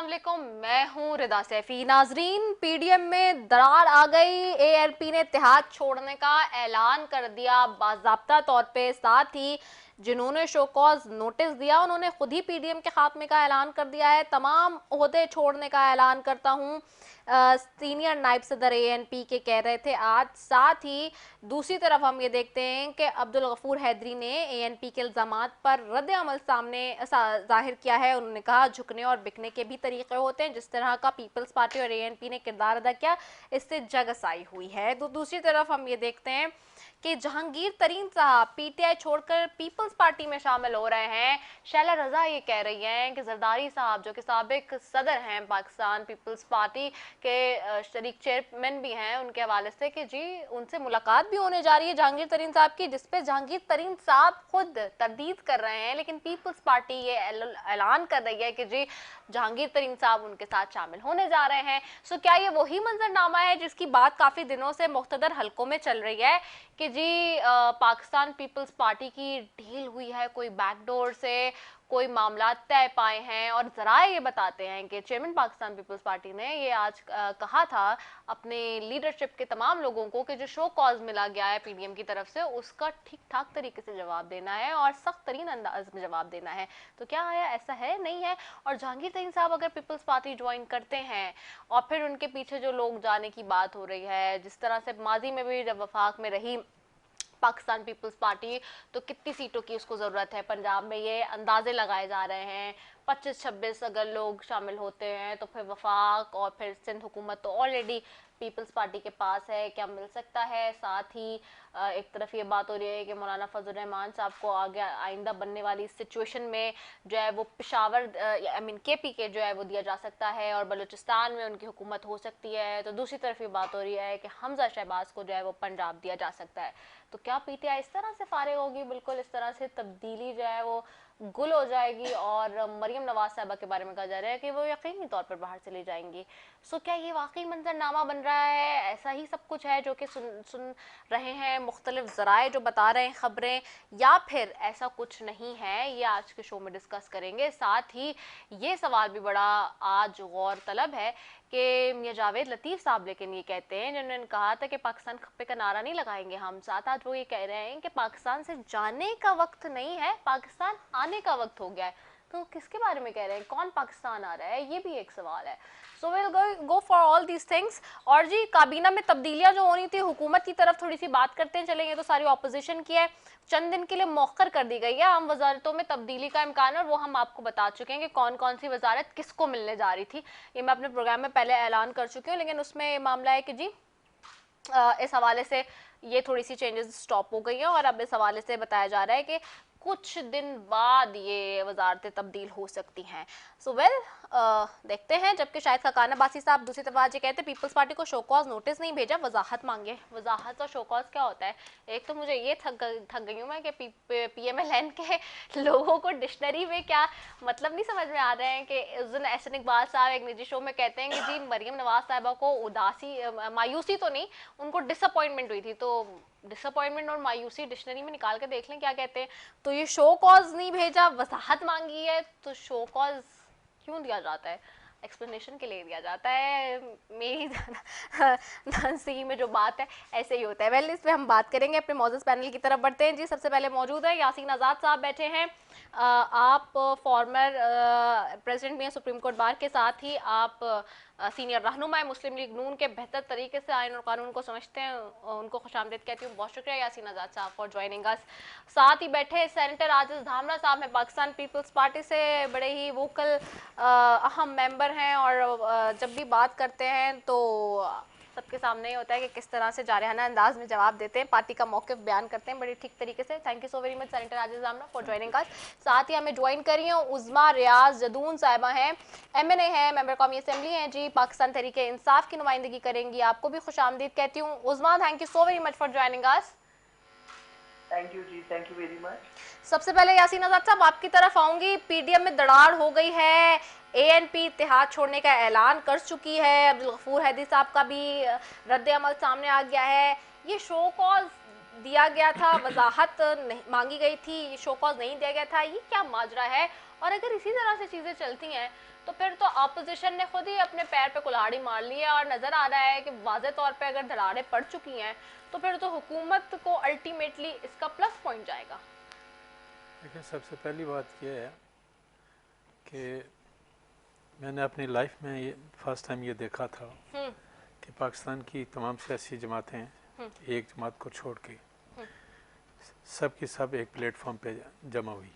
अस्सलामुअलैकुम, मैं हूं रिदा सैफी। नाजरीन, पीडीएम में दरार आ गई। एएनपी ने इत्तेहाद छोड़ने का ऐलान कर दिया बाज़ाब्ता तौर पे। साथ ही जिन्होंने शो कॉज नोटिस दिया उन्होंने खुद ही पीडीएम के खात्मे का ऐलान कर दिया है। तमाम ओहदे छोड़ने का ऐलान करता हूं, सीनियर नायब सदर एएनपी के कह रहे थे आज। साथ ही दूसरी तरफ हम ये देखते हैं कि अब्दुल गफूर हैदरी ने एएनपी के इल्जामात पर रद्द अमल सामने जाहिर किया है। उन्होंने कहा झुकने और बिकने के भी तरीके होते हैं। जिस तरह का पीपल्स पार्टी और एएनपी ने किरदार अदा किया, इससे जग असाई हुई है। तो दूसरी तरफ हम ये देखते हैं कि जहांगीर तरीन साहब पीटीआई छोड़कर पीपल्स पार्टी में शामिल हो रहे हैं। शैला रजा ये कह रही हैं कि जरदारी साहब जो कि साबिक सदर हैं पाकिस्तान पीपल्स पार्टी के, शरीक चेयरमैन भी हैं, उनके हवाले से कि जी उनसे मुलाकात भी होने जा रही है जहांगीर तरीन साहब की, जिसपे जहांगीर तरीन साहब खुद तरदीद कर रहे हैं। लेकिन पीपल्स पार्टी ये ऐलान कर रही है कि जी जहांगीर तरीन साहब उनके साथ शामिल होने जा रहे हैं। सो क्या ये वही मंजरनामा है जिसकी बात काफी दिनों से मुख्तदर हलकों में चल रही है कि जी पाकिस्तान पीपल्स पार्टी की डील हुई है कोई बैकडोर से, कोई मामला तय पाए हैं? और जराए ये बताते हैं कि चेयरमैन पाकिस्तान पीपल्स पार्टी ने ये आज कहा था अपने लीडरशिप के तमाम लोगों को कि जो शो कॉज मिला गया है पीडीएम की तरफ से उसका ठीक ठाक तरीके से जवाब देना है और सख्त तरीन अंदाज में जवाब देना है। तो क्या है, ऐसा है नहीं है? और जहांगीर तरीन साहब अगर पीपल्स पार्टी ज्वाइन करते हैं और फिर उनके पीछे जो लोग जाने की बात हो रही है, जिस तरह से माजी में भी जब वफाक में रही पाकिस्तान पीपल्स पार्टी, तो कितनी सीटों की उसको ज़रूरत है? पंजाब में ये अंदाजे लगाए जा रहे हैं 25-26 अगर लोग शामिल होते हैं तो फिर वफाक और फिर सिंध हुकूमत तो ऑलरेडी पीपल्स पार्टी के पास है, क्या मिल सकता है? साथ ही एक तरफ ये बात हो रही है कि मौलाना फजल रहमान साहब को आगे आइंदा बनने वाली सिचुएशन में जो है वो पेशावर केपी के जो है वो दिया जा सकता है और बलूचिस्तान में उनकी हुकूमत हो सकती है। तो दूसरी तरफ ये बात हो रही है कि हमजा शहबाज को जो है वो पंजाब दिया जा सकता है। तो क्या पीटीआई इस तरह से फारिग होगी, बिल्कुल इस तरह से तब्दीली जो है वो गुल हो जाएगी? और मरियम नवाज साहबा के बारे में कहा जा रहा है कि वो यकीनी तौर पर बाहर चली जाएंगी। सो क्या ये वाकई मंजरनामा बन रहा है? ऐसा ही सब कुछ है जो कि सुन रहे हैं मुख्तलिफ ज़राए जो बता रहे हैं खबरें, या फिर ऐसा कुछ नहीं है? ये आज के शो में डिस्कस करेंगे। साथ ही ये सवाल भी बड़ा आज गौर तलब है कि मियां जावेद लतीफ़ साहब लेकिन ये कहते हैं, जिन्होंने कहा था कि पाकिस्तान खप्पे का नारा नहीं लगाएंगे हम साथ, आज वो ये कह रहे हैं कि पाकिस्तान से जाने का वक्त नहीं है, पाकिस्तान आने का वक्त हो गया है। तो किसके बारे में कह रहे हैं? कौन पाकिस्तान आ रहा है? ये भी एक सवाल है। So will go for all these things. और जी काबीना में तब्दीलियां जो होनी थी, हुकूमत की तरफ थोड़ी सी बात करते हैं चलेंगे, तो सारी ऑपोजिशन की है, चंद दिन के लिए मौखर कर दी गई है। हम वजारतों में तब्दीली का इम्कान है और वो हम आपको बता चुके हैं कि कौन कौन सी वजारत किसको मिलने जा रही थी। ये मैं अपने प्रोग्राम में पहले ऐलान कर चुकी हूँ, लेकिन उसमें मामला है कि जी इस हवाले से ये थोड़ी सी चेंजेस स्टॉप हो गई हैं और अब इस हवाले से बताया जा रहा है कि कुछ दिन बाद ये वजारतें तब्दील हो सकती हैं। सो वेल देखते हैं। जबकि शाहिद खाकान अब्बासी साहब दूसरी तरफ आज ये कहते हैं पीपल्स पार्टी को शो कॉज नोटिस नहीं भेजा, वजाहत मांगे। वजाहत और शो कॉज क्या होता है? एक तो मुझे ये थक गई हूँ मैं कि पीएमएलएन के लोगों को डिक्शनरी में क्या मतलब नहीं समझ में आ रहे हैं कि उस दिन एहसन इकबाल साहब एक निजी शो में कहते हैं कि जी मरियम नवाज साहिबा को उदासी, मायूसी तो नहीं, उनको डिसअपॉइंटमेंट हुई थी। तो डिसअपॉइंटमेंट और मायूसी डिक्शनरी में निकाल के देख लें क्या कहते हैं। तो ये शो कॉज नहीं भेजा, वजाहत मांगी है, तो शो कॉज क्यों दिया जाता है? एक्सप्लेनेशन के लिए दिया जाता है। मेरी सी में जो बात है ऐसे ही होता है। वेल, इस पे हम बात करेंगे। अपने मौजूद पैनल की तरफ बढ़ते हैं जी। सबसे पहले मौजूद है यासीन आज़ाद साहब बैठे हैं। आप फॉर्मर प्रेसिडेंट भी हैं सुप्रीम कोर्ट बार के, साथ ही आप सीनियर रहनुमा मुस्लिम लीग नून के, बेहतर तरीके से आइन और कानून को समझते हैं। उनको खुशामदीद कहती हूँ। बहुत शुक्रिया यासीन आज़ाद साहब फॉर ज्वाइनिंग अस। साथ ही बैठे सेनेटर आजिज धामरा साहब हैं, पाकिस्तान पीपल्स पार्टी से बड़े ही वोकल अहम मेंबर हैं और जब भी बात करते हैं तो सबके सामने ये होता है कि किस तरह से जारहाना अंदाज में जवाब देते हैं, पार्टी का मौक़िफ़ बयान करते हैं बड़े ठीक तरीके से। Thank you so very much senator Aziz Dhamra for joining us. साथ ही हमें ज्वाइन करी हैं उज़मा रियाज जदून साहिबा हैं, एमएनए हैं, मेंबर कौमी असेंबली हैं जी, पाकिस्तान तहरीक इंसाफ की नुमाइंदगी करेंगी। आपको भी खुशामदीद कहती हूँ Uzma. Thank you so very much for joining us. Thank you जी, थैंक यू वेरी मच। सबसे पहले यासीन आज़ाद साहब आपकी तरफ आऊंगी। पीडीएम में दरार हो गई है, एएनपी इत्तेहाद छोड़ने का ऐलान कर चुकी है, अब्दुल गफूर हैदरी साहब का भी रद्द अमल सामने आ गया है। ये शो कॉज दिया गया था, वजाहत मांगी गई थी, शो कॉज नहीं दिया गया था, ये क्या माजरा है? और अगर इसी तरह से चीज़ें चलती हैं तो फिर तो अपोजिशन ने खुद ही अपने पैर पे कुल्हाड़ी मार ली है और नज़र आ रहा है कि वाज़े तौर पे अगर दरारें पड़ चुकी हैं तो फिर तो हुकूमत को अल्टीमेटली इसका प्लस पॉइंट जाएगा। देखिए, सबसे पहली बात यह है कि मैंने अपनी लाइफ में ये फर्स्ट टाइम ये देखा था कि पाकिस्तान की तमाम सियासी जमातें एक जमात को छोड़ के सब की सब एक प्लेटफॉर्म पे जमा हुई।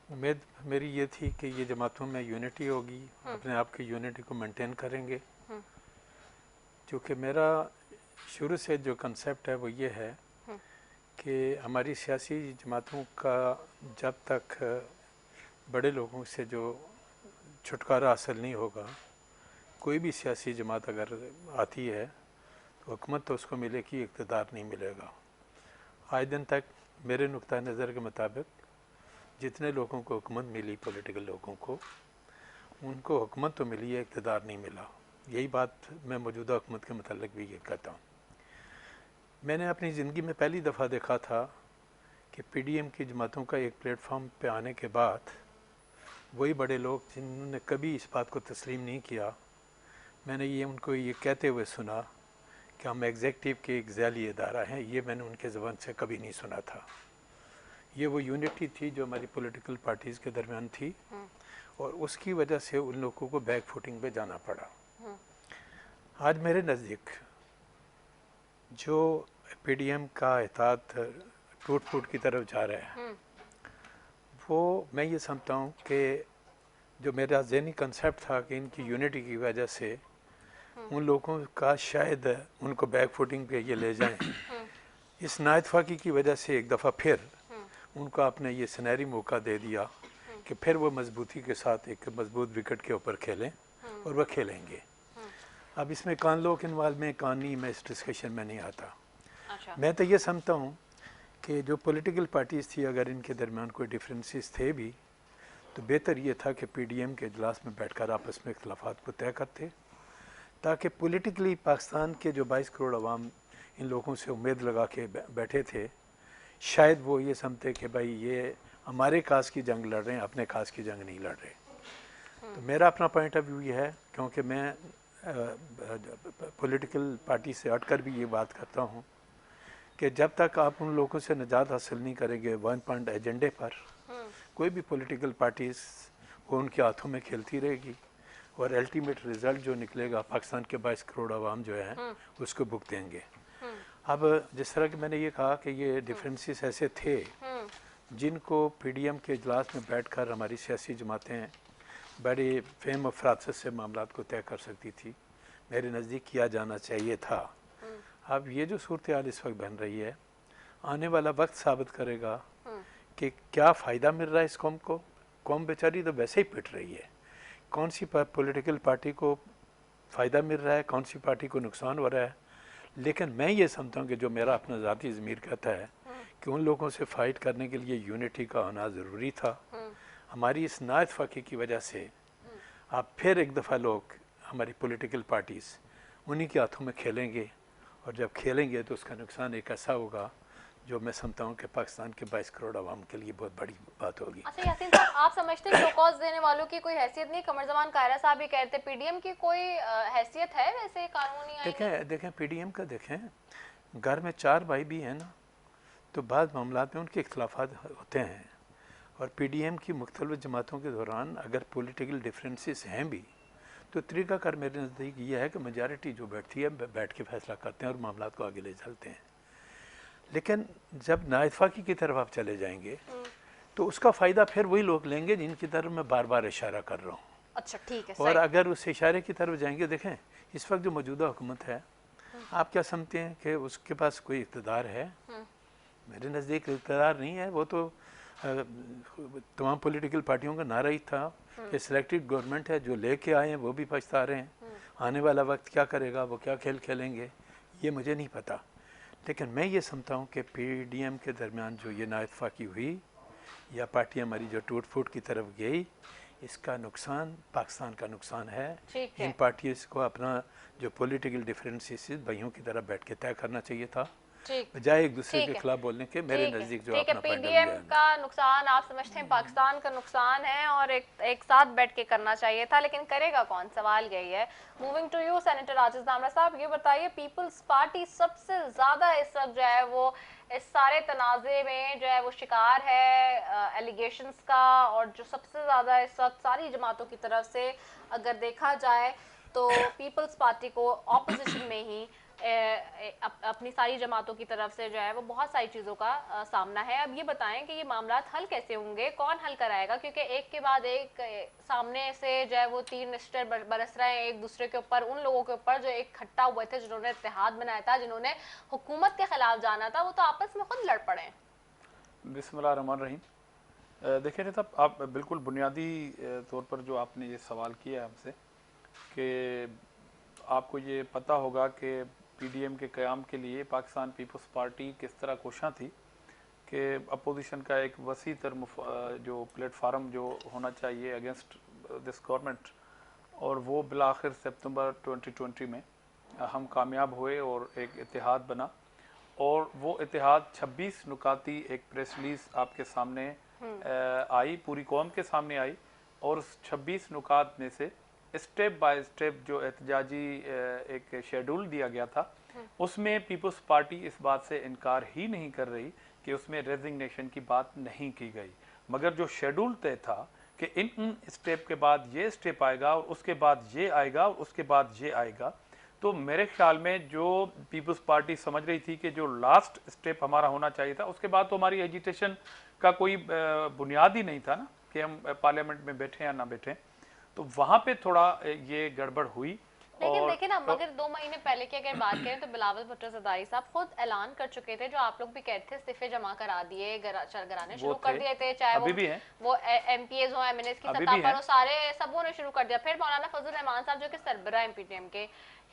उम्मीद मेरी ये थी कि ये जमातों में यूनिटी होगी, अपने आप की यूनिटी को मेंटेन करेंगे। क्योंकि मेरा शुरू से जो कंसेप्ट है वो ये है कि हमारी सियासी जमातों का जब तक बड़े लोगों से जो छुटकारा हासिल नहीं होगा, कोई भी सियासी जमात अगर आती है तो हुकूमत तो उसको मिलेगी, इक़्तिदार नहीं मिलेगा। आज दिन तक मेरे नुक्ता नज़र के मुताबिक जितने लोगों को हुकूमत मिली, पॉलिटिकल लोगों को, उनको हुकूमत तो मिली है, इक़्तिदार नहीं मिला। यही बात मैं मौजूदा हुकूमत के मतलब भी ये कहता हूँ। मैंने अपनी ज़िंदगी में पहली दफ़ा देखा था कि पीडीएम की जमातों का एक प्लेटफॉर्म पे आने के बाद वही बड़े लोग जिन्होंने कभी इस बात को तस्लीम नहीं किया, मैंने ये उनको ये कहते हुए सुना कि हम एग्जेक्टिव के एक ज़ैली इदारा हैं। ये मैंने उनके ज़बान से कभी नहीं सुना था। ये वो यूनिटी थी जो हमारी पॉलिटिकल पार्टीज़ के दरमियान थी और उसकी वजह से उन लोगों को बैक फुटिंग पे जाना पड़ा। आज मेरे नज़दीक जो पीडीएम का इत्तेहाद टूट फूट की तरफ जा रहा है, वो मैं ये समझता हूँ कि जो मेरा ज़हनी कंसेप्ट था कि इनकी यूनिटी की वजह से उन लोगों का शायद उनको बैक फुटिंग पे ये ले जाएं, इस नाइतफाकी की वजह से एक दफ़ा फिर उनको आपने ये सुनहरी मौका दे दिया कि फिर वो मजबूती के साथ एक मजबूत विकेट के ऊपर खेलें और वह खेलेंगे। अब इसमें कान लोग इन्वॉल्व में, कान नहीं, मैं इस डिस्कशन में नहीं आता। अच्छा। मैं तो ये समझता हूँ कि जो पॉलिटिकल पार्टीज़ थी, अगर इनके दरमियान कोई डिफरेंसेस थे भी तो बेहतर ये था कि पीडीएम के इजलास में बैठकर आपस में इख्तलाफात को तय करते, ताकि पॉलिटिकली पाकिस्तान के जो 22 करोड़ अवाम इन लोगों से उम्मीद लगा के बैठे थे, शायद वो ये समझते कि भाई ये हमारे काज की जंग लड़ रहे हैं, अपने काज की जंग नहीं लड़ रहे। तो मेरा अपना पॉइंट ऑफ व्यू ये है, क्योंकि मैं पॉलिटिकल पार्टी से हटकर भी ये बात करता हूँ कि जब तक आप उन लोगों से निजात हासिल नहीं करेंगे वन पॉइंट एजेंडे पर, कोई भी पॉलिटिकल पार्टीज वो उनके हाथों में खेलती रहेगी और अल्टीमेट रिज़ल्ट जो निकलेगा पाकिस्तान के 22 करोड़ आवाम जो है उसको भुगतेंगे। अब जिस तरह कि मैंने ये कहा कि ये डिफरेंसेस ऐसे थे जिनको पीडीएम के इजलास में बैठकर हमारी सियासी जमातें बड़े फेम और फरासत से मामला को तय कर सकती थी, मेरे नज़दीक किया जाना चाहिए था। अब ये जो सूरत हाल इस वक्त बन रही है, आने वाला वक्त साबित करेगा कि क्या फ़ायदा मिल रहा है इस कौम को। कौम बेचारी तो वैसे ही पिट रही है। कौन सी पॉलिटिकल पार्टी को फ़ायदा मिल रहा है, कौन सी पार्टी को नुकसान हो रहा है। लेकिन मैं ये समझता हूँ कि जो मेरा अपना ज़ाती ज़मीर कहता है कि उन लोगों से फ़ाइट करने के लिए यूनिटी का होना ज़रूरी था। हमारी इस नाइतफाकी की वजह से अब फिर एक दफ़ा लोग, हमारी पॉलिटिकल पार्टीज़ उन्हीं के हाथों में खेलेंगे और जब खेलेंगे तो उसका नुकसान एक ऐसा होगा जो मैं समझता हूँ कि पाकिस्तान के 22 करोड़ आवाम के लिए बहुत बड़ी बात होगी। अच्छा यासीन साहब, आप समझते हैं शो कॉज देने वालों की कोई हैसियत नहीं? कमर जमान कायरा साहब भी कहते हैं पीडीएम की कोई हैसियत है वैसे कानूनी आएगी? देखें पीडीएम का देखें, घर में 4 भाई भी हैं ना, तो बाद मामलात में उनके इख्तलाफात होते हैं और पीडीएम की मुख्तलिफ जमातों के दौरान अगर पॉलिटिकल डिफरेंसेस हैं भी तो तरीक़ाकार मेरे नज़दीक ये है कि मेजॉरिटी जो बैठती है बैठ के फैसला करते हैं और मामलात को आगे ले चलते हैं। लेकिन जब नाइतफाकी की तरफ आप चले जाएंगे तो उसका फ़ायदा फिर वही लोग लेंगे जिनकी तरफ मैं बार बार इशारा कर रहा हूँ। अच्छा ठीक है। और अगर उस इशारे की तरफ जाएंगे, देखें इस वक्त जो मौजूदा हुकूमत है, आप क्या समझते हैं कि उसके पास कोई इक़्तिदार है? मेरे नज़दीक इक़्तिदार नहीं है। वो तो तमाम पॉलिटिकल पार्टियों का नारा ही था कि सिलेक्टेड गवर्नमेंट है, जो लेके आए हैं वो भी पछता रहे हैं। आने वाला वक्त क्या करेगा, वो क्या खेल खेलेंगे, ये मुझे नहीं पता। लेकिन मैं ये समझता हूँ कि पीडीएम के दरमियान जो ये नाइतफाकी हुई या पार्टी हमारी जो टूट फूट की तरफ गई, इसका नुकसान पाकिस्तान का नुकसान है। इन पार्टीज को अपना जो पॉलिटिकल डिफरेंसेस भाइयों की तरफ बैठ के तय करना चाहिए था ठीक बजाय एक दूसरे ठीक के है। खिलाफ बोलने के। मेरे ठीक है, नज़दीक जो ठीक है। अपना पॉइंट ऑफ पीडीएम व्यू है। का नुकसान आप समझते हैं पाकिस्तान का नुकसान है और एक साथ बैठ के करना चाहिए था, लेकिन करेगा कौन, सवाल यही है। Moving to you senator Rajesh Damra साहब, ये बताइए पीपल्स पार्टी सबसे ज्यादा इस वक्त जो है वो इस सारे तनाज़े में जो है वो शिकार है एलिगेशंस का, और जो सबसे ज्यादा इस वक्त सारी जमातों की तरफ से अगर देखा जाए तो पीपल्स पार्टी को ऑपोजिशन में ही अपनी सारी जमातों की तरफ से जो है वो बहुत सारी चीज़ों का सामना है। अब ये बताएं कि ये मामला हल कैसे होंगे, कौन हल कराएगा, क्योंकि एक के बाद एक सामने से जो है वो तीर निश्चर बरस रहे हैं एक दूसरे के ऊपर, उन लोगों के ऊपर जो इकट्ठा हुए थे, जिन्होंने इत्तेहाद बनाया था, जिन्होंने हुकूमत के खिलाफ जाना था, वो तो आपस में खुद लड़ पड़े हैं। बिस्मिल्लाह रहमान रहीम। देखिए नहीं साहब, आप बिल्कुल बुनियादी तौर पर जो आपने ये सवाल किया हमसे कि आपको ये पता होगा कि पीडीएम के क़याम के लिए पाकिस्तान पीपल्स पार्टी किस तरह कोशां थी कि अपोजिशन का एक वसी तर जो प्लेटफार्म जो होना चाहिए अगेंस्ट दिस गवर्नमेंट, और वो बिलाखिर सितंबर 2020 में हम कामयाब हुए और एक इत्तेहाद बना। और वो इत्तेहाद 26 नुकाती एक प्रेस रिलीज आपके सामने आई, पूरी कौम के सामने आई, और उस 26 नुकात में से स्टेप बाय स्टेप जो एहतजाजी एक शेड्यूल दिया गया था, उसमें पीपल्स पार्टी इस बात से इनकार ही नहीं कर रही कि उसमें रेजिग्नेशन की बात नहीं की गई, मगर जो शेड्यूल तय था कि इन स्टेप के बाद ये स्टेप आएगा और उसके बाद ये आएगा और उसके बाद ये आएगा, तो मेरे ख्याल में जो पीपल्स पार्टी समझ रही थी कि जो लास्ट स्टेप हमारा होना चाहिए था, उसके बाद तो हमारी एजिटेशन का कोई बुनियाद ही नहीं था ना कि हम पार्लियामेंट में बैठे या ना बैठे, तो वहाँ पे थोड़ा ये गड़बड़ हुई। लेकिन देखिए ना, मगर 2 महीने पहले की अगर बात करें तो बिलावल भुट्टो ज़रदारी साहब खुद ऐलान कर चुके थे, जो आप लोग भी कहते थे, इस्तीफे जमा करा दिए, कराने शुरू कर दिए थे, चाहे वो एमपीएज हो, एमएनएस की सत्ता पर हो, सारे सबों ने शुरू कर दिया। फिर मौलाना फजल रहमान साहब जो कि सरबराह हैं पीटीएम के,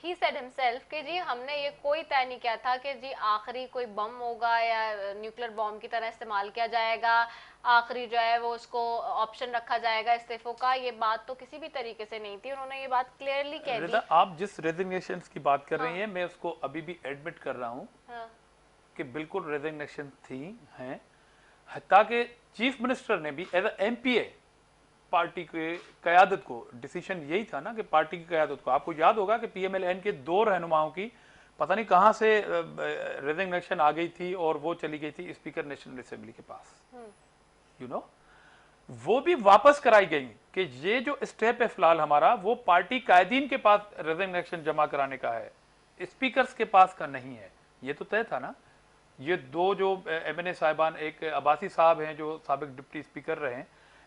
ही सेड हिमसेल्फ कि जी हमने ये कोई तय नहीं किया था कि जी आखिरी कोई बम होगा या न्यूक्लियर बॉम्ब की तरह इस्तेमाल किया जाएगा, आखिरी जो है वो उसको ऑप्शन रखा जाएगा इस्तीफों का, ये बात तो किसी भी तरीके से नहीं थी। उन्होंने ये बात क्लियरली कह दी। आप जिस रेजिग्नेशन की बात कर रही हैं, मैं उसको अभी भी एडमिट कर रहा हूँ कि बिल्कुल रेजिग्नेशन थी हैं, हत्ता कि चीफ मिनिस्टर ने भी एज ए एमपीए पार्टी के क़यादत को, डिसीजन यही था ना कि पार्टी की क़यादत को, आपको याद होगा कि पीएमएलएन के 2 रहनुमाओं की पता नहीं कहाँ से रेजिग्नेशन आ गई थी और वो चली गई थी स्पीकर नेशनल असेंबली के पास, यू नो, वो भी वापस कराई गई कि ये जो स्टेप है फिलहाल हमारा, वो पार्टी कायदीन के पास रेजिग्नेशन जमा कराने का है, स्पीकर्स के पास का नहीं है। ये तो तय था ना। ये 2 जो एमएनए साहिबान, एक अब्बासी साहब हैं जो साबिक डिप्टी स्पीकर रहे हैं,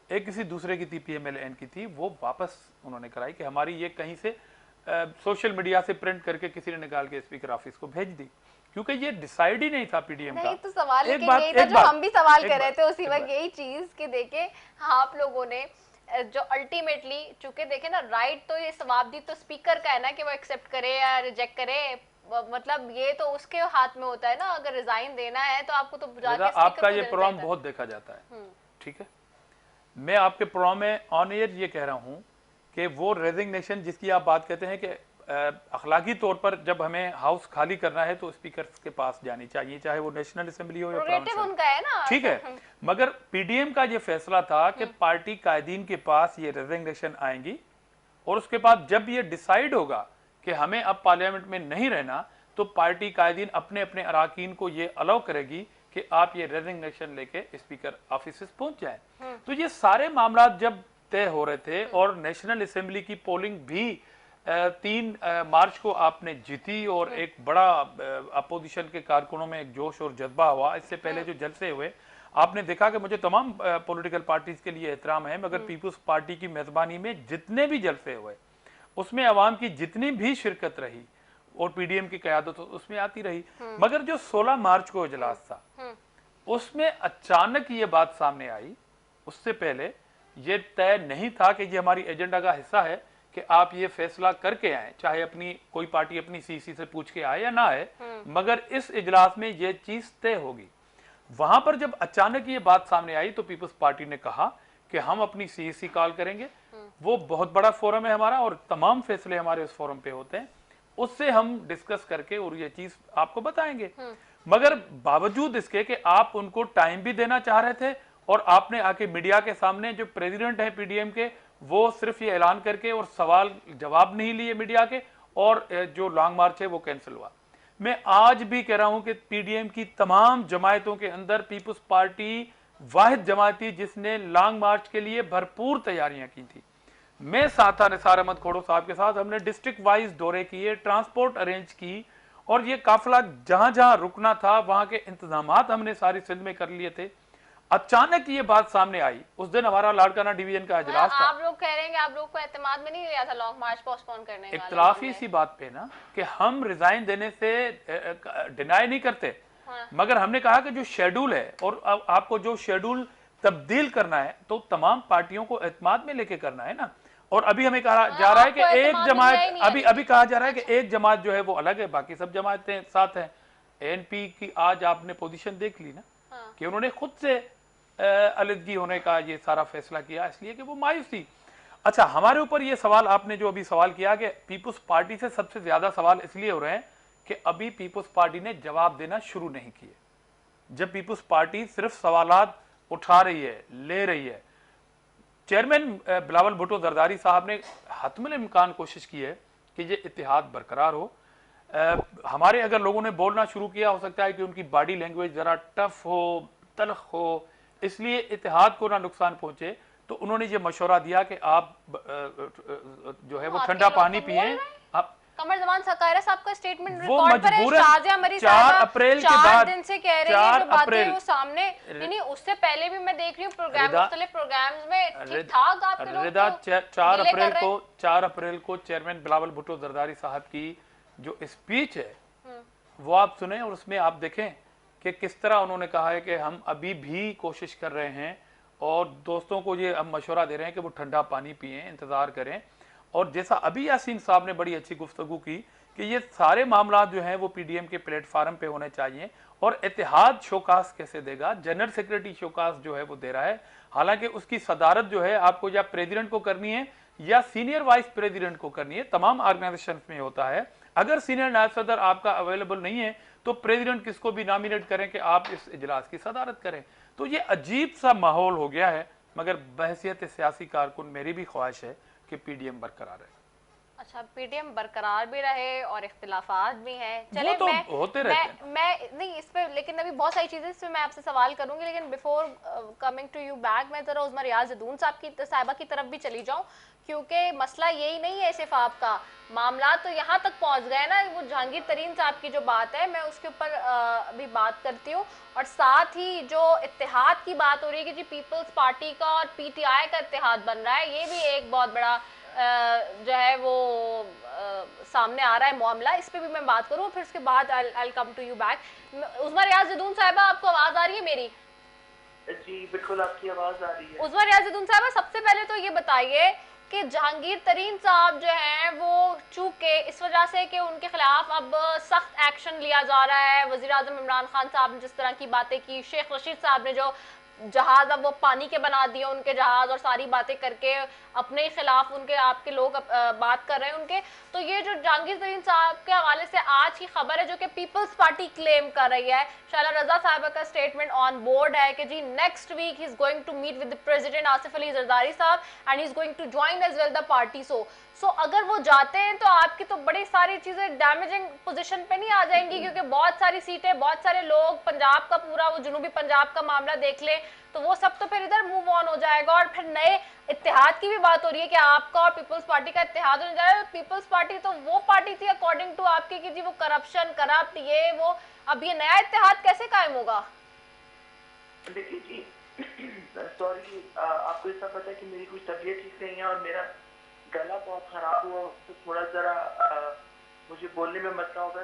एक किसी दूसरे की थी, पीएमएलएन की थी, वो वापस उन्होंने कराई कि हमारी ये कहीं से सोशल मीडिया से प्रिंट करके किसी ने निकाल के स्पीकर ऑफिस को भेज दी, क्योंकि ये डिसाइड ही नहीं था पीडीएम का। नहीं तो सवाल यही था जो हम भी सवाल कर रहे थे उसी वक्त, यही चीज कि देखे आप लोगों ने जो अल्टीमेटली, चूंकि देखे ना, राइट तो ये सवाब दी तो स्पीकर का है ना कि वो एक्सेप्ट करे या रिजेक्ट करे, मतलब ये तो उसके हाथ में होता है ना। अगर रिजाइन देना है तो आपको तो जाके आपका ये प्रोग्राम बहुत देखा जाता है, ठीक है, मैं आपके प्रोग्राम में ऑन एयर ये कह रहा हूं कि वो रेजिग्नेशन जिसकी आप बात कहते हैं कि अखलाकी तौर पर जब हमें हाउस खाली करना है तो स्पीकर के पास जानी चाहिए, चाहे वो नेशनल असेंबली हो या प्रोग्रेटिव उनका है ना, ठीक है, मगर पीडीएम का ये फैसला था कि पार्टी कायदीन के पास ये रेजिग्नेशन आएंगी और उसके बाद जब ये डिसाइड होगा कि हमें अब पार्लियामेंट में नहीं रहना, तो पार्टी कायदीन अपने अपने अराकीन को ये अलाउ करेगी कि आप ये रेजिग्नेशन लेके स्पीकर ऑफिस पहुंच जाएं। तो ये सारे मामला जब तय हो रहे थे और नेशनल असेंबली की पोलिंग भी 3 मार्च को आपने जीती और एक बड़ा अपोजिशन के कारकुनों में एक जोश और जज्बा हुआ। इससे पहले जो जलसे हुए आपने देखा कि मुझे तमाम पॉलिटिकल पार्टीज के लिए एहतराम है, मगर पीपल्स पार्टी की मेजबानी में जितने भी जलसे हुए उसमें अवाम की जितनी भी शिरकत रही और पीडीएम की क़यादत उसमें आती रही, मगर जो 16 मार्च को इजलास था उसमें अचानक ये बात सामने आई। उससे पहले ये तय नहीं था कि ये हमारी एजेंडा का हिस्सा है कि आप ये फैसला करके आए, चाहे अपनी कोई पार्टी अपनी सीसी से पूछ के आए या ना आए, मगर इस इजलास में ये चीज तय होगी। वहां पर जब अचानक ये बात सामने आई तो पीपल्स पार्टी ने कहा कि हम अपनी सीसी कॉल करेंगे, वो बहुत बड़ा फोरम है हमारा और तमाम फैसले हमारे उस फोरम पे होते हैं, उससे हम डिस्कस करके और ये चीज आपको बताएंगे। मगर बावजूद इसके कि आप उनको टाइम भी देना चाह रहे थे और आपने आके मीडिया के सामने, जो प्रेसिडेंट है पीडीएम के, वो सिर्फ ये ऐलान करके और सवाल जवाब नहीं लिए मीडिया के, और जो लॉन्ग मार्च है वो कैंसिल हुआ। मैं आज भी कह रहा हूं कि पीडीएम की तमाम जमायतों के अंदर पीपुल्स पार्टी वाहिद जमात थी जिसने लॉन्ग मार्च के लिए भरपूर तैयारियां की थी। मैं साथ था निसार अहमद खोड़ो साहब के साथ, हमने डिस्ट्रिक्ट वाइज दौरे किए, ट्रांसपोर्ट अरेंज की, और ये काफिला जहां जहां रुकना था वहां के इंतजामात हमने सारी सिंध में कर लिए थे। अचानक ये बात सामने आई, उस दिन हमारा लाड़काना डिवीजन का इजलास था। आप लोग कह रहे हैं कि आप लोग को एतमाद में नहीं लिया था लॉन्ग मार्च पोस्टपोन करने का, इख्तलाफी इसी बात पे ना कि हम रिजाइन देने से डिनाई नहीं करते, मगर हमने कहा कि जो शेड्यूल है और आपको जो शेड्यूल तब्दील करना है तो तमाम पार्टियों को एतमाद में लेके करना है ना। और अभी हमें कहा जा रहा है कि एक जमात, अभी कहा जा रहा है कि एक जमात जो है वो अलग है, बाकी सब जमातें साथ हैं। एएनपी की आज आपने पोजीशन देख ली ना, कि उन्होंने खुद से अलग होने का ये सारा फैसला किया, इसलिए कि वो मायूस थी। अच्छा, हमारे ऊपर ये सवाल आपने जो अभी सवाल किया कि पीपुल्स पार्टी से सबसे ज्यादा सवाल इसलिए हो रहे हैं कि अभी पीपुल्स पार्टी ने जवाब देना शुरू नहीं किए। जब पीपुल्स पार्टी सिर्फ सवालात उठा रही है, ले रही है। चेयरमैन बिलावल भुट्टो जरदारी साहब ने हतमुल इम्कान कोशिश की है कि ये इत्तेहाद बरकरार हो। हमारे अगर लोगों ने बोलना शुरू किया, हो सकता है कि उनकी बॉडी लैंग्वेज जरा टफ हो, तल्ख हो, इसलिए इत्तेहाद को ना नुकसान पहुंचे, तो उन्होंने ये मशवरा दिया कि आप जो है वो ठंडा पानी पिए। कमर जमान सकायरा साहब का स्टेटमेंट वो रिकॉर्ड पर है। मजबूरन शाजिया मरी 4 अप्रैल के बाद दिन से कह रहे हैं जो बातें वो सामने, नहीं उससे पहले भी मैं देख रही हूँ प्रोग्राम, मुख्तलिफ प्रोग्राम्स में ठीक ठाक आपके लोग रिदा 4 अप्रैल को चेयरमैन बिलावल भुट्टो जरदारी साहब की जो स्पीच है वो आप सुने, और उसमें आप देखें कि किस तरह उन्होंने कहा है कि हम अभी भी कोशिश कर रहे हैं और दोस्तों को ये हम मशवरा दे रहे हैं कि वो ठंडा पानी पिएं, इंतजार करें। और जैसा अभी यासीन साहब ने बड़ी अच्छी गुफ्तगू की कि ये सारे मामला जो हैं वो पीडीएम के प्लेटफार्म पे होने चाहिए, और इत्तेहाद शोकास कैसे देगा, जनरल सेक्रेटरी शोकास जो है वो दे रहा है, हालांकि उसकी सदारत जो है आपको या प्रेसिडेंट को करनी है या सीनियर वाइस प्रेसिडेंट को करनी है। तमाम ऑर्गेनाइजेशन में होता है, अगर सीनियर नायब सदर आपका अवेलेबल नहीं है तो प्रेसिडेंट किसको भी नॉमिनेट करें कि आप इस इजलास की सदारत करें। तो ये अजीब सा माहौल हो गया है, मगर बहसियत सियासी कारकुन मेरी भी ख्वाहिश है कि पीडीएम बरकरार रहे। अच्छा, पीडीएम बरकरार भी रहे और इख्तिलाफात भी हैं, चले तो होते रहते हैं। मैं नहीं इस पे, लेकिन अभी बहुत सारी चीजें इस पे मैं आपसे सवाल करूंगी, लेकिन before coming to you back मैं जरा उस्मा रियाज जदून साहिबा की तरफ भी चली जाऊं, क्योंकि मसला यही नहीं है सिर्फ आपका, मामला तो यहाँ तक पहुंच गए ना। वो जहांगीर तरीन साहब की जो बात है मैं उसके ऊपर अभी बात करती हूँ, और साथ ही जो इत्तेहाद की बात हो रही है कि जी पीपल्स पार्टी का और पीटीआई का इत्तेहाद बन रहा है, ये भी एक बहुत बड़ा जो है वो सामने आ रहा है मामला, इस पे भी मैं बात करूँ, फिर उसके बाद आई कम टू यू बैक। उस्मा रियाज जदून साहिबा, आपको आवाज आ रही है मेरी? जी बिल्कुल आपकी आवाज आ रही है। उस्मा रियाज जदून साहिबा, सबसे पहले तो ये बताइए कि जहांगीर तरीन साहब जो हैं वो चूंकि इस वजह से कि उनके खिलाफ अब सख्त एक्शन लिया जा रहा है, वजीर आजम इमरान खान साहब ने जिस तरह की बातें की, शेख रशीद साहब ने जो जहाज अब वो पानी के बना दिए उनके जहाज, और सारी बातें करके अपने खिलाफ उनके आपके लोग बात कर रहे हैं उनके, तो ये जो जहांगीर तरीन साहब के हवाले से आज की खबर है जो कि पीपल्स पार्टी क्लेम कर रही है, शाला रजा साहिबा का स्टेटमेंट ऑन बोर्ड है कि जी next week he is going to meet with the president Asif Ali Zardari साहब and he is going to join as well the party. So अगर वो जाते हैं तो आपकी तो बड़ी सारी चीजें डैमेजिंग पोजीशन पे नहीं आ जाएंगी, क्योंकि बहुत सारी सीटें, बहुत सारे लोग, पंजाब का पूरा वो जनूबी पंजाब का मामला देख ले तो वो सब तो फिर इधर मूव ऑन हो जाएगा, और फिर नए इत्तेहाद की भी बात हो रही है कि आपका और पीपल्स पार्टी का इत्तेहाद हो जाएगा। पीपल्स पार्टी तो वो पार्टी थी अकॉर्डिंग टू आपकी कि जी वो करप्शन, करप्ट, ये वो, अब ये नया इत्तेहाद कैसे कायम होगा? देखिए जी, सॉरी, आपको ऐसा पता है कि मेरी कुछ तबीयत ठीक नहीं है और मेरा गला बहुत खराब हुआ, तो थोड़ा जरा मुझे बोलने में मसला होगा,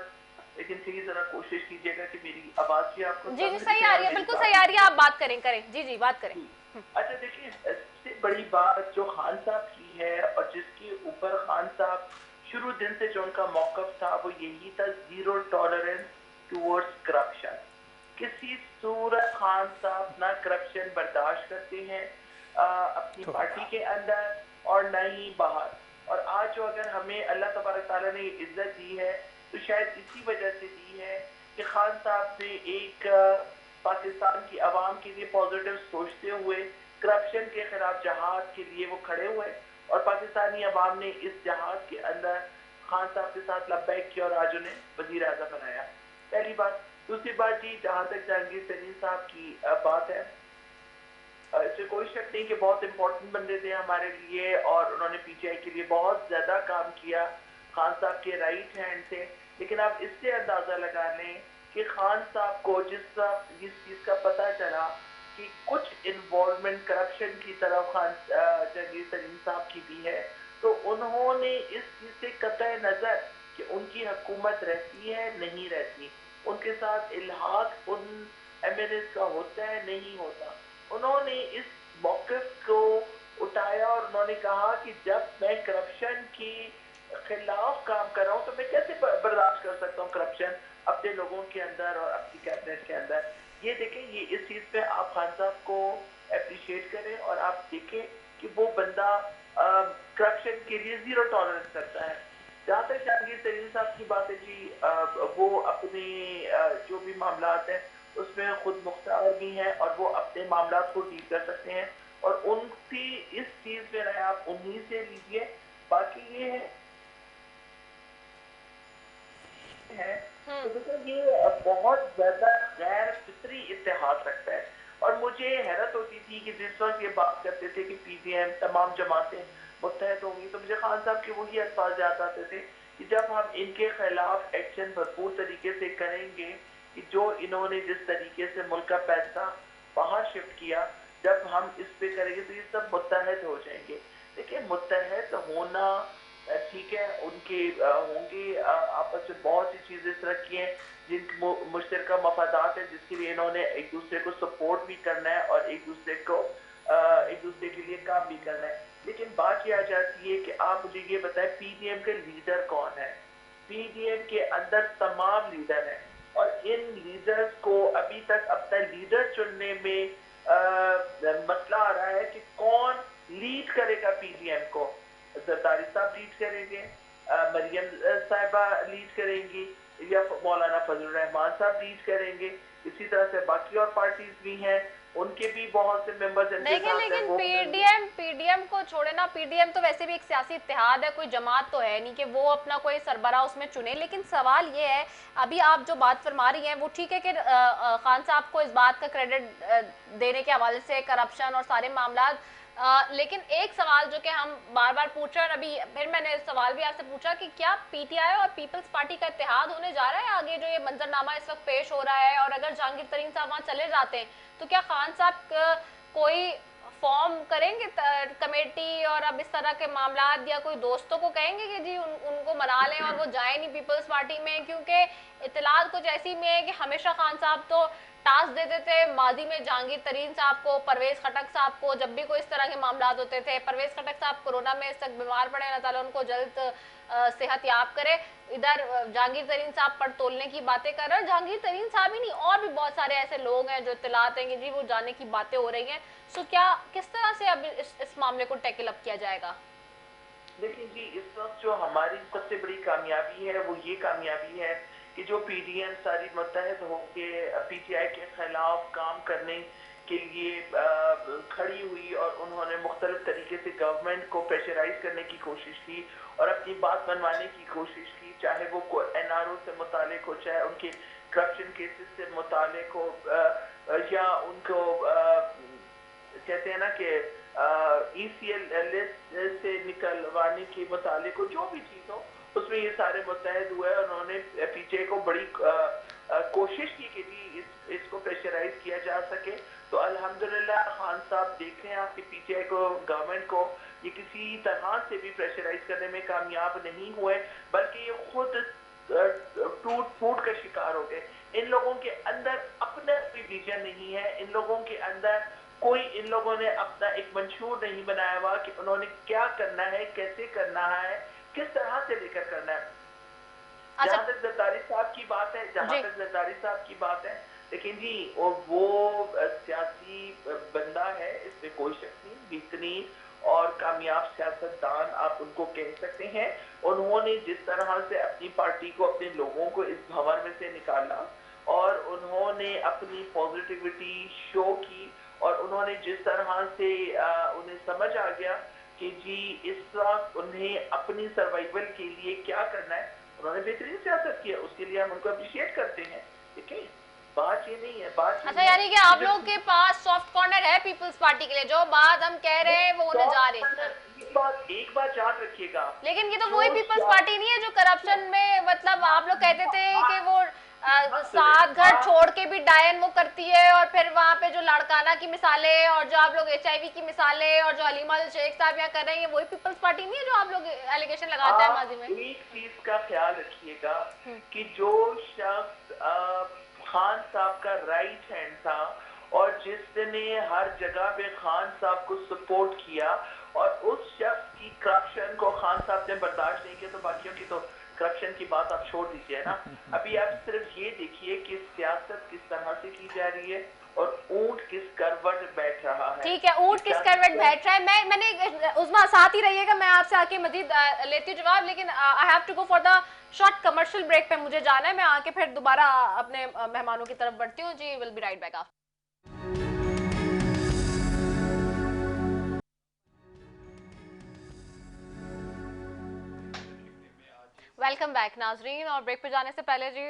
लेकिन फिर जरा कोशिश कीजिएगा कि मेरी आवाज भी आपको जी सही आ रही है, बिल्कुल सही आ रही है, आप बात करें जी बात करें। अच्छा देखिए, सबसे बड़ी बात जो खान साहब की है और जिसके ऊपर खान साहब शुरू दिन से जो उनका मौकफ था वो यही था, जीरो टॉलरेंस टुवर्ड्स करप्शन। किसी सूरत खान साहब ना करप्शन बर्दाश्त करते हैं अपनी पार्टी के अंदर और न ही बाहर, और आज जो अगर हमें अल्लाह तबारक ताला ने इज्जत दी है तो शायद इसी वजह से दी है कि खान साहब ने एक पाकिस्तान की आवाम के लिए पॉजिटिव सोचते हुए करप्शन के खिलाफ जहाद के लिए वो खड़े हुए और पाकिस्तानी अवाम ने इस जहाद के अंदर खान साहब के साथ लब्बैक किया और आज उन्हें वजीर आज़म बनाया। पहली बात। दूसरी बात जी, जहाँ तक जहांगीर तरीन साहब की बात है, इसमें कोई शक नहीं कि बहुत इंपॉर्टेंट बंदे थे हमारे लिए और उन्होंने पीटीआई के लिए बहुत ज्यादा काम किया, खान साहब के राइट हैंड थे। लेकिन आप इससे अंदाजा लगा लें कि खान साहब को जिस चीज का पता चला कि कुछ इन्वॉल्वमेंट करप्शन की तरफ जहांगीर तरीन साहब की भी है, तो उन्होंने इस चीज से कतई नजर कि उनकी हुकूमत रहती है नहीं रहती, उनके साथ इल्हाक उन एमएलए का होता है नहीं होता, उन्होंने इस मौक़िफ़ को उठाया और उन्होंने कहा कि जब मैं करप्शन के खिलाफ काम कर रहा हूँ तो मैं कैसे बर्दाश्त कर सकता हूँ करप्शन अपने लोगों के अंदर और अपनी कैबिनेट के अंदर। ये देखें, ये इस चीज़ पे आप खान साहब को अप्रिशिएट करें और आप देखें कि वो बंदा करप्शन के लिए ज़ीरो टॉलरेंस करता है। जहाँ तक जहांगीर तरीन साहब की बात है जी, वो अपने जो भी मामलात हैं उसमें खुद मुख्तार भी हैं और वो अपने मामलात को डील कर सकते हैं और उनकी इस चीज में रहे आप उन्हीं से लीजिए। बाकी ये है तो ये बहुत ज्यादा गैर फितरी इत्तेहाद रखता है और मुझे हैरत होती थी कि जिस वक्त ये बात करते थे कि पीडीएम तमाम जमातें मुत्तहद होंगी तो मुझे खान साहब के वही अल्फाज याद आते थे कि जब हम इनके खिलाफ एक्शन भरपूर तरीके से करेंगे कि जो इन्होंने जिस तरीके से मुल्क का पैसा बाहर शिफ्ट किया, जब हम इस पे करेंगे तो ये सब मुत्तहद हो जाएंगे। देखिए, मुत्तहद होना ठीक है, उनके होंगे आपस में बहुत सी चीजें इस तरह की हैं जिन मुश्तरका मफादात है जिसके लिए इन्होंने एक दूसरे को सपोर्ट भी करना है और एक दूसरे के लिए काम भी करना है। लेकिन बात यह आ जाती है कि आप मुझे ये बताएं पीडीएम के लीडर कौन है। पीडीएम के अंदर तमाम लीडर हैं और इन लीडर्स को अभी तक अपना लीडर चुनने में मसला आ रहा है कि कौन लीड करेगा पीडीएम को। जरदारी साहब लीड करेंगे, मरियम साहिबा लीड करेंगी या मौलाना फजल रहमान साहब लीड करेंगे। इसी तरह से बाकी और पार्टीज भी हैं, उनके भी बहुत से मेंबर्स हैं। लेकिन पीडीएम को छोड़े ना, पीडीएम तो वैसे भी एक सियासी इत्तेहाद है, कोई जमात तो है नहीं कि वो अपना कोई सरबराह उसमें चुने। लेकिन सवाल ये है, अभी आप जो बात फरमा रही हैं वो ठीक है कि खान साहब को इस बात का क्रेडिट देने के हवाले से करप्शन और सारे मामला, लेकिन एक सवाल जो कि हम बार बार पूछ रहे हैं, अभी फिर मैंने सवाल भी आपसे पूछा कि क्या पीटीआई और पीपल्स पार्टी का इत्तेहाद होने जा रहा है आगे जो ये मंजरनामा इस वक्त पेश हो रहा है, और अगर जहांगीर तरीन साहब वहाँ चले जाते हैं तो क्या खान साहब कोई फॉर्म करेंगे कमेटी और अब इस तरह के मामलात, या कोई दोस्तों को कहेंगे कि जी उनको मना लें और वो जाए नहीं पीपल्स पार्टी में? क्योंकि इत्तलात कुछ ऐसी में है कि हमेशा खान साहब तो टास्क देते थे माजी में जहांगीर तरीन साहब को, परवेज खटक साहब को, जब भी कोई इस तरह के मामलात होते थे। परवेज खटक साहब कोरोना में इस तक बीमार पड़े, अल्लाह ताला उनको जल्द सेहत याब करे। इधर जहांगीर तरीन साहब पर तोलने की बातें कर रहे हैं, जहांगीर तरीन साहब ही नहीं और भी बहुत सारे ऐसे लोग हैं जो इत्तलात हैं कि जी वो जाने की बातें हो रही हैं। सो क्या किस तरह से अब इस मामले को टैकल अप किया जाएगा? देखिए जी, इस वक्त जो हमारी सबसे बड़ी कामयाबी है वो ये कामयाबी है कि जो पीडीएम सारी मुत्तहद होकर पीटीआई के खिलाफ काम करने के लिए खड़ी हुई और उन्होंने मुख्तलिफ तरीके से गवर्नमेंट को प्रेशराइज करने की कोशिश की और अपनी बात मनवाने की कोशिश की, चाहे वो एनआरओ से मुतालिक हो, चाहे उनके करप्शन केसेस से मुतालिक हो, या उनको कहते हैं ना कि ईसीएल लिस्ट से निकलवाने के मुतालिक हो, जो भी चीज हो उसमें ये सारे मुत्तहद हुए। उन्होंने पीटीआई को बड़ी कोशिश की कि जी इसको प्रेशराइज किया जा सके। तो अल्हम्दुलिल्लाह खान साहब देख रहे हैं आपकी पीटीआई को, गवर्नमेंट को, ये किसी तरह से भी प्रेशराइज करने में कामयाब नहीं हुए, बल्कि ये खुद टूट फूट का शिकार हो गए। इन लोगों के अंदर अपना कोई विजन नहीं है, इन लोगों के अंदर इन लोगों ने अपना एक मंशूर नहीं बनाया हुआ कि उन्होंने क्या करना है, कैसे करना है, किस तरह से लेकर करना है। जहां तक जरदारी साहब की बात है, लेकिन जी वो सियासी बंदा है, इसमें कोई शक नहीं, बेहतरीन और कामयाब सियासतदान आप उनको कह सकते हैं। उन्होंने जिस तरह से अपनी पार्टी को, अपने लोगों को इस भंवर में से निकाला और उन्होंने अपनी पॉजिटिविटी शो की और उन्होंने जिस तरह से उन्हें समझ आ गया कि जी इस वक्त उन्हें अपनी सर्वाइवल के लिए क्या करना है, उन्होंने बेहतरीन सियासत किया, उसके लिए हम उनको अप्रिशिएट करते हैं। ठीक है, बात ये नहीं है, बात अच्छा, यानी कि आप लोगों के पास सॉफ्ट कॉर्नर है पीपल्स पार्टी के लिए, जो बात हम कह रहे हैं वो होने जा रही है। एक बात याद रखिएगा, लेकिन ये तो वही पीपल्स पार्टी नहीं है जो करप्शन में, मतलब आप लोग कहते थे कि वो सात घर छोड़ के भी डायन वो करती है, और फिर वहाँ पे जो लाड़काना की मिसालें और जो आप लोग HIV की मिसालें और जो हलीमा शेख साहब यहाँ कर रहे हैं, ये वही पीपल्स पार्टी नहीं है जो आप लोग एलिगेशन लगाते हैं माजी में। एक चीज का ख्याल रखिएगा कि जो शख्स खान साहब का राइट हैंड था और जिसने हर जगह पे खान साहब को सपोर्ट किया, और उस शख्स की करप्शन को खान साहब ने बर्दाश्त नहीं किया, तो बाकियों की तो करप्शन की बात आप छोड़ दीजिए ना। अभी आप सिर्फ ये देखिए कि सियासत किस तरह से की जा रही है और ऊंट किस करवट बैठ रहा है। ठीक है, ऊंट किस करवट बैठ रहा है, मैंने उस्मा साथ ही रहिएगा, मैं आपसे आके मजीद लेती हूँ जवाब, लेकिन I have to go for the short commercial break पे मुझे जाना है, मैं आके फिर दोबारा अपने मेहमानों की तरफ बढ़ती हूँ जी। Will be right back after. Welcome back नाजरीन, और ब्रेक पे जाने से पहले जी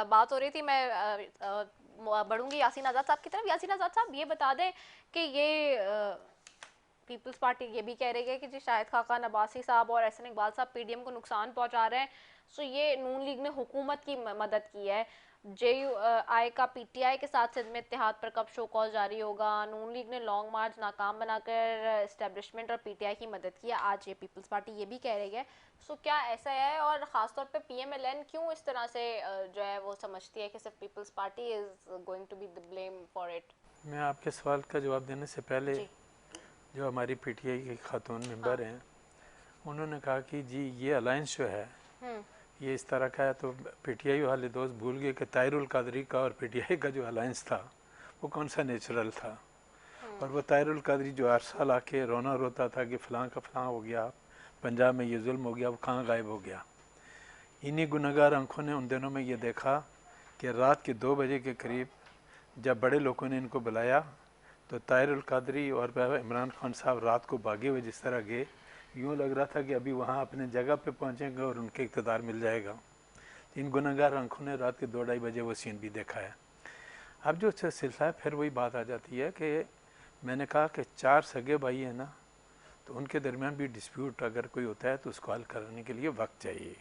बात हो रही थी, मैं बढ़ूंगी यासीन आज़ाद साहब की तरफ। यासीन आज़ाद साहब, ये बता दें कि ये पीपल्स पार्टी ये भी कह रही है कि जी शाहिद खाकान अब्बासी साहब और एहसन इकबाल साहब PDM को नुकसान पहुंचा रहे हैं, सो ये नून लीग ने हुकूमत की मदद की है। JUI का PTI के साथ सिंध में इत्तेहाद पर कब शो कॉल जारी होगा, नून लीग ने लॉन्ग मार्च नाकाम बनाकर इस्टेब्लिशमेंट और PTI की मदद की है, आज ये पीपल्स पार्टी ये भी कह रही है। सो क्या ऐसा है, और ख़ासतौर पे PMLN क्यों इस तरह से जो है वो समझती है कि सिर्फ Peoples Party is going to be the blame for it? मैं आपके सवाल का जवाब देने से पहले जो हमारी PTI की खातून मेंबर हैं, उन्होंने कहा कि जी ये अलायंस जो है ये इस तरह का है, तो PTI वाले दोस्त भूल गए कि ताहिरुल कादरी का और PTI का जो अलायंस था वो कौन सा नेचुरल था। और वो ताहिरुल कादरी जो हर साल आके रोना रोता था कि फ़लाँ का फ़लाँ हो गया, पंजाब में ये जुल्म हो गया, वो कहाँ गायब हो गया। इन्हीं गुनहगार आंखों ने उन दिनों में ये देखा कि रात के 2 बजे के करीब जब बड़े लोगों ने इनको बुलाया तो ताहिरुल कादरी और इमरान खान साहब रात को भागे हुए जिस तरह गए, यूँ लग रहा था कि अभी वहाँ अपने जगह पे पहुँचेंगे और उनके इक़्तिदार मिल जाएगा। इन गुनहगार आंखों ने रात के 2-2:30 बजे वो सीन भी देखा है। अब जो सिलसिला है, फिर वही बात आ जाती है कि मैंने कहा कि 4 सगे भाई हैं ना, तो उनके दरमियान भी डिस्प्यूट अगर कोई होता है तो उसको हल करने के लिए वक्त चाहिए।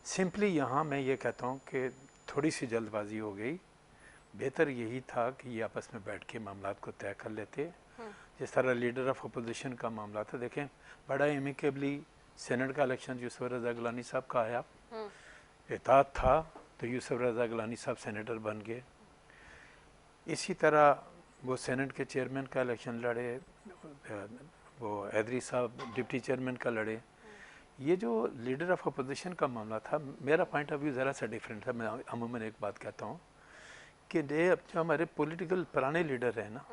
सिंपली यहाँ मैं ये कहता हूँ कि थोड़ी सी जल्दबाजी हो गई, बेहतर यही था कि ये आपस में बैठ के मामलात को तय कर लेते। जिस तरह लीडर ऑफ अपोजिशन का मामला था, देखें बड़ा एमिकेबली सेनेट का इलेक्शन यूसुफ रज़ा गिलानी साहब का आया, इत्तेहाद था तो यूसुफ रज़ा गिलानी साहब सेनेटर बन गए। इसी तरह वो सेनेट के चेयरमैन का इलेक्शन लड़े, वो हैदरी साहब डिप्टी चेयरमैन का लड़े। ये जो लीडर ऑफ अपोजिशन का मामला था, मेरा पॉइंट ऑफ व्यू ज़रा सा डिफरेंट है। मैं अमूमन एक बात कहता हूँ कि जो हमारे पॉलिटिकल पुराने लीडर हैं ना,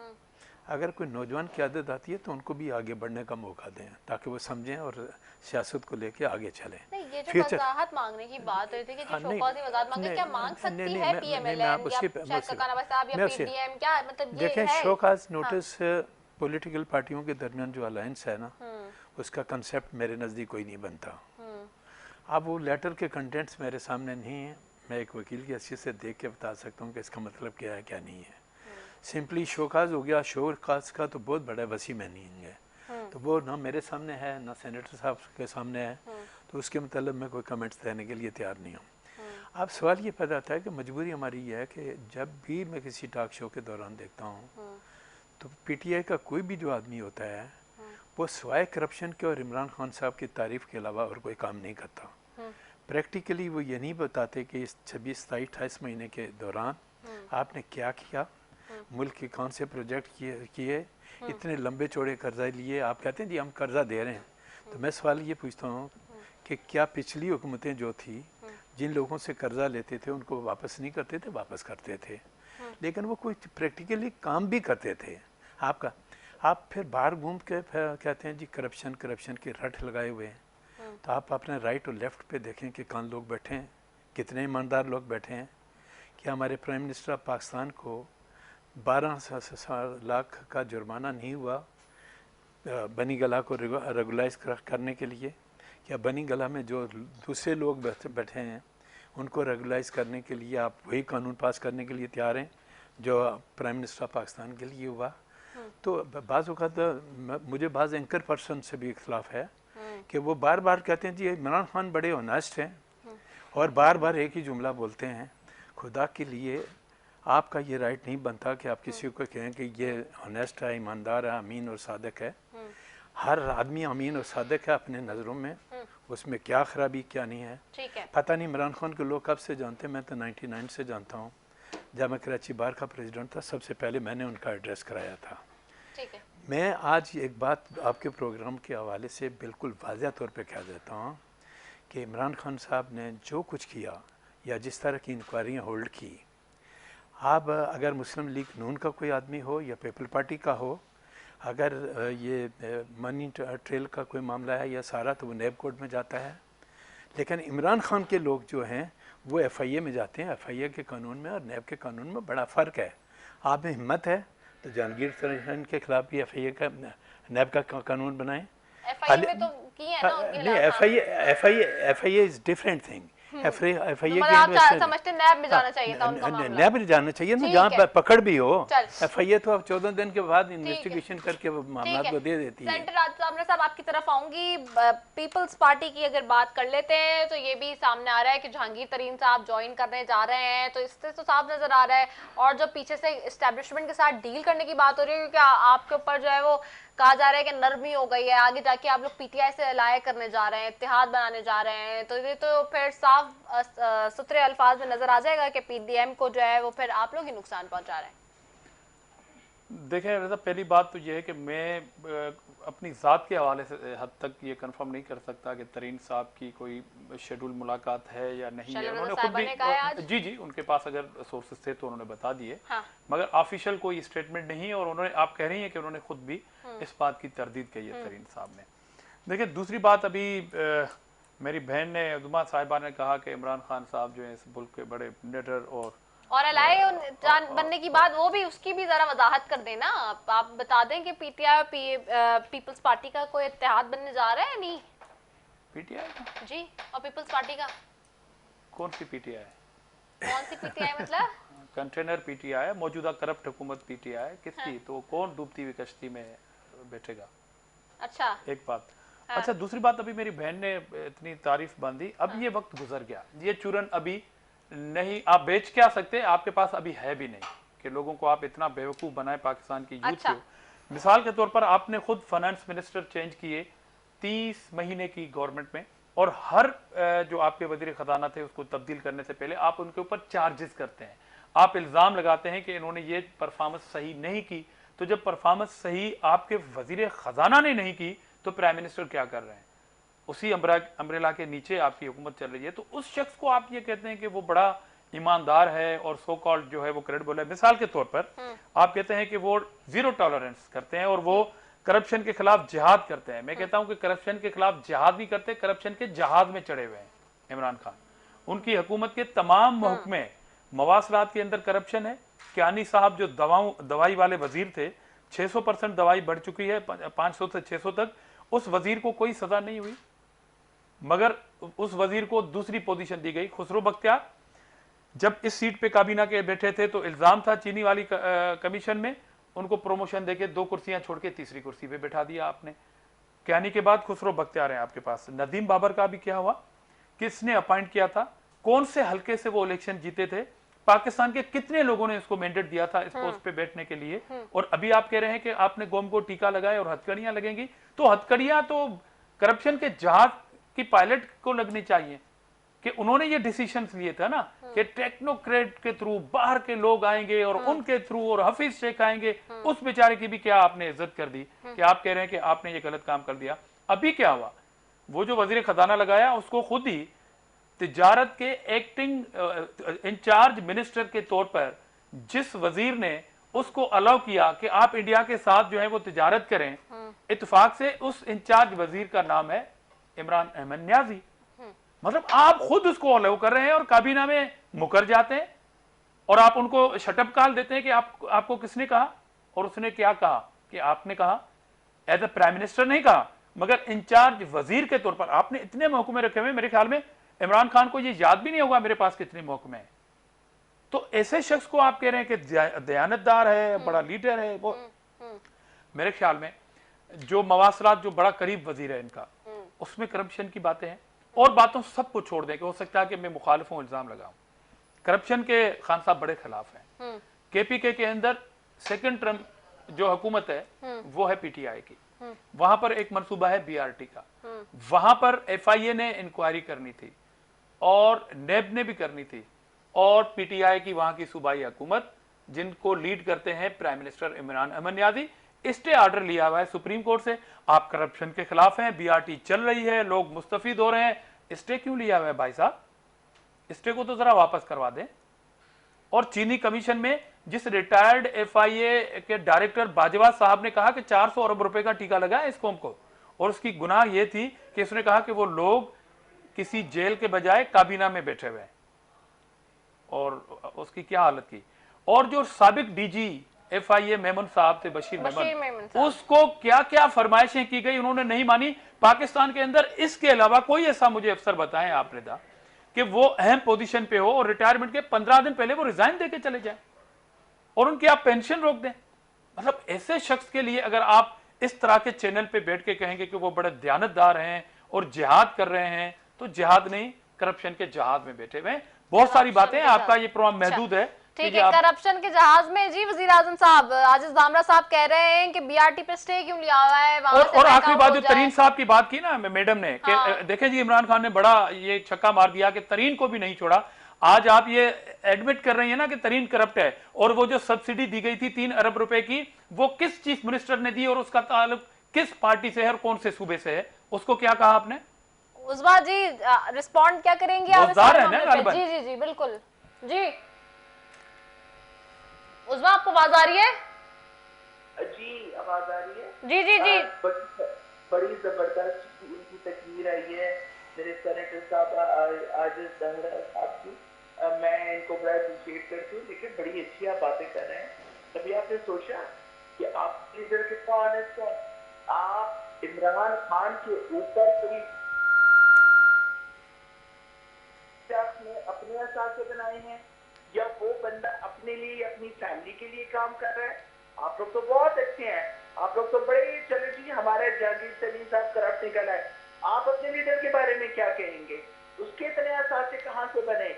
अगर कोई नौजवान की आदत आती है तो उनको भी आगे बढ़ने का मौका दें ताकि वो समझें और सियासत को लेके आगे चलें। नहीं, ये जो वजाहत मांगने की बात हुई थी कि जो शोकॉज़ी वजाहत मांगे, क्या मांग सकती है PMLN या शायद खाकान अब्बासी साहब या PDM, क्या मतलब ये देखें है? शोकाज नोटिस पॉलिटिकल पार्टियों के दरमियान जो अलायंस है ना, उसका कंसेप्ट मेरे नज़दीक कोई नहीं बनता। अब वो लेटर के कंटेंट्स मेरे सामने नहीं है, मैं एक वकील की हैसियत से देख के बता सकता हूँ कि इसका मतलब क्या है क्या नहीं है। सिंपली शोकाज हो गया, शोकाज का तो बहुत बड़ा वसी मीनिंग है, तो वो ना मेरे सामने है ना सेनेटर साहब के सामने है, तो उसके मतलब मैं कोई कमेंट्स देने के लिए तैयार नहीं हूँ। अब सवाल ये पैदा होता है कि मजबूरी हमारी ये है कि जब भी मैं किसी टॉक शो के दौरान देखता हूँ तो PTI का कोई भी जो आदमी होता है वो सिवाय करप्शन के और इमरान खान साहब की तारीफ़ के अलावा और कोई काम नहीं करता। प्रैक्टिकली वो ये नहीं बताते कि इस 26, 27, 28 महीने के दौरान आपने क्या किया, मुल्क के कौन से प्रोजेक्ट किए, इतने लंबे चौड़े कर्जा लिए। आप कहते हैं जी हम कर्जा दे रहे हैं, तो मैं सवाल ये पूछता हूँ कि क्या पिछली हुकूमतें जो थी जिन लोगों से कर्जा लेते थे उनको वापस नहीं करते थे? वापस करते थे, लेकिन वो कोई प्रैक्टिकली काम भी करते थे। आप फिर बाहर घूम के फिर कहते हैं जी करप्शन की रट लगाए हुए हैं। तो आप अपने राइट और लेफ़्ट पे देखें कि कौन लोग बैठे हैं, कितने ईमानदार लोग बैठे हैं। कि हमारे प्राइम मिनिस्टर ऑफ पाकिस्तान को 12 लाख का जुर्माना नहीं हुआ बनी गला को रेगुलाइज करने के लिए, या बनी गला में जो दूसरे लोग बैठे हैं उनको रेगुलाइज करने के लिए आप वही कानून पास करने के लिए तैयार हैं जो प्राइम मिनिस्टर ऑफ पाकिस्तान के लिए हुआ। तो बाज़ औक़ात मुझे बाज़ एंकर पर्सन से भी इख्तलाफ है कि वो बार बार कहते हैं जी इमरान खान बड़े ऑनेस्ट हैं और बार बार एक ही जुमला बोलते हैं। खुदा के लिए आपका ये राइट नहीं बनता कि आप किसी को कहें कि ये ऑनेस्ट है, ईमानदार है, अमीन और सादक है। हर आदमी अमीन और सादक है अपने नज़रों में, उसमें क्या खराबी क्या नहीं है। ठीक है। पता नहीं इमरान खान को लोग कब से जानते हैं, मैं तो 99 से जानता हूँ। जब मैं कराची बार का प्रेसिडेंट था सबसे पहले मैंने उनका एड्रेस कराया था। ठीक है। मैं आज एक बात आपके प्रोग्राम के हवाले से बिल्कुल वाज़ेह तौर पे कह देता हूँ कि इमरान खान साहब ने जो कुछ किया या जिस तरह की इंक्वायरियाँ होल्ड की, आप अगर मुस्लिम लीग नून का कोई आदमी हो या पीपल पार्टी का हो, अगर ये मनी ट्रेल का कोई मामला है या सारा, तो वो नैब कोर्ट में जाता है। लेकिन इमरान खान के लोग जो हैं वो FIA में जाते हैं। FIA के कानून में और नैब के कानून में बड़ा फ़र्क है। आप में हिम्मत है तो जहांगीर तरीन के खिलाफ भी FIA का नैब का कानून बनाएं। FIA में तो की है ना उनके नहीं, FIA is different thing. FIA मतलब आप समझते नैब में जाना चाहिए था उनका मामला? नैब में जाना चाहिए ना, जहाँ पकड़ भी हो। FIA तो अब 14 दिन के बाद इन्वेस्टिगेशन करके मामला को दे देती है। सेंटर आमना साहब आपकी तरफ आऊंगी। पीपल्स पार्टी की अगर बात कर लेते हैं तो ये भी सामने आ रहा है कि जहांगीर तरीन साहब ज्वाइन करने जा रहे हैं, तो इससे तो साफ नजर आ रहा है। और जो पीछे से एस्टेब्लिशमेंट के साथ डील करने की बात हो रही है, क्योंकि आपके ऊपर जो है वो कहा जा रहा है कि नरमी हो गई है, आगे जाके आप लोग PTI से अलाय करने जा रहे हैं, इत्तेहाद बनाने जा रहे हैं, तो ये तो फिर साफ सुथरे अल्फाज में नजर आ जाएगा कि PDM को जो है वो फिर आप लोग ही नुकसान पहुंचा रहे हैं। देखें रज़ा, पहली बात तो ये है कि मैं अपनी ज़ात के हवाले से हद तक ये कंफर्म नहीं कर सकता कि तरीन साहब की कोई शेड्यूल मुलाकात है या नहीं है। उन्होंने खुद भी जी उनके पास अगर सोर्सेस थे तो उन्होंने बता दिए। हाँ। मगर ऑफिशियल कोई स्टेटमेंट नहीं है। और उन्होंने, आप कह रही हैं कि उन्होंने खुद भी इस बात की तरदीद कही है तरीन साहब ने। देखिए दूसरी बात, अभी मेरी बहन ने, उदमा साहिबा ने कहा कि इमरान खान साहब जो है इस मुल्क के बड़े निडर और अलाय जान बनने की बात, वो भी उसकी भी जरा वजाहत कर देना। आप बता दें कि PTI और पीपल्स पार्टी का कोई इत्तेहाद बनने जा रहा है? नहीं, PTI जी और पीपल्स पार्टी का कौन सी PTI? कौन सी PTI मतलब? कंटेनर PTI है, मौजूदा करप्ट हुकूमत PTI है किसकी? हाँ। तो कौन डूबती हुई कश्ती में बैठेगा? अच्छा, एक बात। हाँ। अच्छा, दूसरी बात, अभी मेरी बहन ने इतनी तारीफ बांधी, अब हाँ। ये वक्त गुजर गया, ये चूरन अभी नहीं आप बेच क्या सकते, आपके पास अभी है भी नहीं कि लोगों को आप इतना बेवकूफ बनाए पाकिस्तान की यूथ अच्छा। को। मिसाल के तौर पर आपने खुद फाइनेंस मिनिस्टर चेंज किए 30 महीने की गवर्नमेंट में, और हर जो आपके वजीर खजाना थे उसको तब्दील करने से पहले आप उनके ऊपर चार्जेस करते हैं, आप इल्ज़ाम लगाते हैं कि इन्होंने ये परफॉर्मेंस सही नहीं की। तो जब परफॉर्मेंस सही आपके वजीर खजाना ने नहीं की तो प्राइम मिनिस्टर क्या कर रहे हैं? उसी अम्ब्रेला के नीचे आपकी हुकूमत चल रही है। तो उस शख्स को आप ये कहते हैं कि वो बड़ा ईमानदार है और सो कॉल्ड जो है वो क्रेडिबल है। मिसाल के तौर पर आप कहते हैं कि वो 0 टॉलरेंस करते हैं और वो करप्शन के खिलाफ जिहाद करते हैं। मैं कहता हूं कि करप्शन के खिलाफ जिहाद भी करते हैं, करप्शन के जहाज में चढ़े हुए हैं इमरान खान। उनकी हुकूमत के तमाम महकमे मवासलात के अंदर करप्शन है। कियानी साहब जो दवाई वाले वजीर थे, 600% दवाई बढ़ चुकी है 500 से 600 तक, उस वजीर को कोई सजा नहीं हुई, मगर उस वजीर को दूसरी पोजीशन दी गई। खुसरो बख्तियार जब इस सीट पे काबीना के बैठे थे तो इल्जाम था चीनी वाली कमीशन में, उनको प्रमोशन देके 2 कुर्सियां छोड़ के तीसरी कुर्सी पे बैठा दिया आपने। कियानी के बाद खुसरो बख्तियार हैं आपके पास। नदीम बाबर का भी क्या हुआ, किसने अपॉइंट किया था, कौन से हल्के से वो इलेक्शन जीते थे, पाकिस्तान के कितने लोगों ने इसको मैंडेट दिया था इस पोस्ट पे बैठने के लिए। और अभी आप कह रहे हैं कि आपने कौम को टीका लगाया और हथकड़ियां लगेंगी। तो हथकड़ियां तो करप्शन के जहाज की पायलट को लगनी चाहिए कि उन्होंने ये डिसीजंस लिए थे ना कि टेक्नोक्रेट के थ्रू बाहर के लोग आएंगे और उनके थ्रू और हफीज शेख आएंगे। उस बेचारे की भी क्या आपने इज्जत कर दी कि आप कह रहे हैं कि आपने ये गलत काम कर दिया। अभी क्या हुआ, वो जो वजीर खजाना लगाया उसको खुद ही तिजारत के एक्टिंग इंचार्ज मिनिस्टर के तौर पर जिस वजीर ने उसको अलाउ किया कि आप इंडिया के साथ जो है वो तिजारत करें, इत्तेफाक से उस इंचार्ज वजीर का नाम है इमरान अहमद न्याजी। मतलब आप खुद उसको अलाउ कर रहे हैं और काबीना में मुकर जाते हैं। और आप उनको शटअप कॉल देते हैं कि आपको किसने कहा, और उसने क्या कहा कि आपने कहा एज ए प्राइम मिनिस्टर नहीं कहा, मगर इंचार्ज वजीर के तौर पर आपने इतने महकमे रखे हुए, मेरे ख्याल में इमरान खान को ये याद भी नहीं होगा मेरे पास कितने महकमे हैं। तो ऐसे शख्स को आप कह रहे हैं कि दयानतदार है, बड़ा लीडर है, वो मेरे ख्याल में जो मवासलात जो बड़ा करीब वजीर है इनका, उसमें करप्शन की बातें हैं, और बातों सबको छोड़ दें कि हो सकता है कि मैं मुखालिफ हूं, इल्जाम लगाऊं। करप्शन के खान साहब बड़े खिलाफ हैं। केपीके के अंदर सेकंड टर्म जो हुकूमत है वो है पीटीआई की, वहां पर एक मंसूबा है बीआरटी का, वहां पर एफआईए ने इंक्वायरी करनी थी और नेब ने भी करनी थी, और पीटीआई की वहां की सूबाई हुकूमत जिनको लीड करते हैं prime minister Imran Ahmed Niazi, stay order लिया हुआ है सुप्रीम कोर्ट से, आप करप्शन के खिलाफ हैं, बीआरटी चल रही है, लोग मुस्तफीद हो रहे हैं, स्टे क्यों लिया हुआ है भाई साहब? स्टे को तो जरा वापस करवा दें। और चीनी कमीशन में जिस रिटायर्ड एफआईए के डायरेक्टर बाजवा साहब ने कहा कि 400 अरब रुपए का टीका लगा है इस कौम को, और उसकी गुनाह यह थी कि उसने कहा कि वो लोग किसी जेल के बजाय काबीना में बैठे हुए हैं, और उसकी क्या हालत की। और जो साबिक डीजी एफआईए मेमन साहब थे, बशीर मेमन, उसको क्या क्या फरमाइशें की गई, उन्होंने नहीं मानी। पाकिस्तान के अंदर इसके अलावा कोई ऐसा मुझे अफसर बताएं आप रिदा कि वो अहम पोजीशन पे हो और रिटायरमेंट के 15 दिन पहले वो रिजाइन देके चले जाए और उनकी आप पेंशन रोक दें। मतलब ऐसे शख्स के लिए अगर आप इस तरह के चैनल पे बैठ के कहेंगे कि वो बड़े दयानतदार हैं और जिहाद कर रहे हैं, तो जिहाद नहीं, करप्शन के जहाज में बैठे हुए हैं। बहुत सारी बातें, आपका ये प्रोग्राम महदूद है। ठीक है, करप्शन के जहाज में जी वजीर आजम साहब आजिज दामरा साहब कह रहे हैं कि बीआरटी पे स्टे क्यों लिया हुआ है, और आखिरी बात जो तरीन साहब की बात की ना मैडम ने, कि देखें जी इमरान खान ने बड़ा ये छक्का मार दिया कि तरीन को भी नहीं छोड़ा। आज आप ये एडमिट कर रही है ना कि तरीन करप्ट है, और वो जो सब्सिडी दी गई थी 3 अरब रुपए की, वो किस चीफ मिनिस्टर ने दी और उसका ताल्लुक किस पार्टी से है और कौन से सूबे से है, उसको क्या कहा आपने? उस्मा जी रिस्पॉन्ड क्या करेंगे आप? जी जी जी बिल्कुल जी। उस्मा आपको आवाज आ रही है? जी आवाज आ रही है? जी जी जी। बड़ी जबरदस्त उनकी तकरीर आई है मेरे सेनेटर साहब आजिज दामरा साहब की, मैं इनको बड़ा अप्रिशिएट करती हूँ। लेकिन बड़ी अच्छी आप बातें कर रहे हैं। कभी आपने सोचा कि आप लीडर कितना ऑनेस्ट है? आप इमरान खान के ऊपर कोई अपने असासे बनाए हैं, या वो बंदा अपने लिए अपनी फैमिली के लिए काम कर रहा है? आप लोग तो बहुत अच्छे हैं, आप लोग तो बड़े चले जी हमारे जहांगीर तरीन साहब करप्ट निकल आए। आप अपने लीडर के बारे में क्या कहेंगे? उसके इतने असासे कहाँ से बने?